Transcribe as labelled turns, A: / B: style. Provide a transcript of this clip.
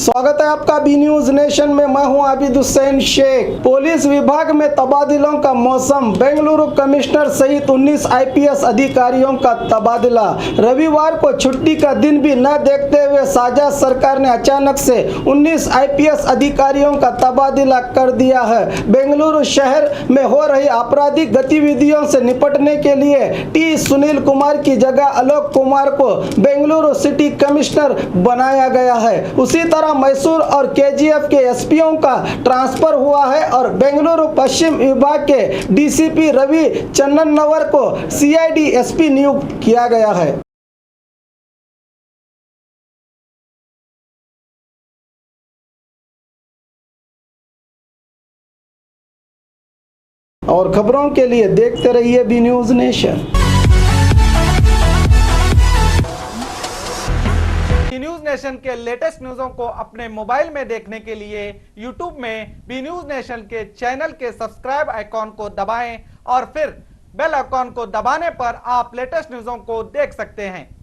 A: स्वागत है आपका बी न्यूज नेशन में। मैं हूं आबिद हुसैन शेख। पुलिस विभाग में तबादलों का मौसम। बेंगलुरु कमिश्नर सहित 19 आईपीएस अधिकारियों का तबादला। रविवार को छुट्टी का दिन भी न देखते हुए साझा सरकार ने अचानक से 19 आईपीएस अधिकारियों का तबादला कर दिया है। बेंगलुरु शहर में हो रही आपराधिक गतिविधियों से निपटने के लिए टी सुनील कुमार की जगह आलोक कुमार को बेंगलुरु सिटी कमिश्नर बनाया गया है। उसी तरह मैसूर और केजीएफ के एसपीओ का ट्रांसफर हुआ है और बेंगलुरु पश्चिम विभाग के डीसीपी रवि चन्ननवर को सीआईडी एसपी नियुक्त किया गया है। और खबरों के लिए देखते रहिए B News Nation.
B: News Nation के लेटेस्ट न्यूज़ों को अपने मोबाइल में देखने के लिए यूट्यूब में बी न्यूज नेशन के चैनल के सब्सक्राइब आइकॉन को दबाएं और फिर बेल आइकॉन को दबाने पर आप लेटेस्ट न्यूज़ों को देख सकते हैं।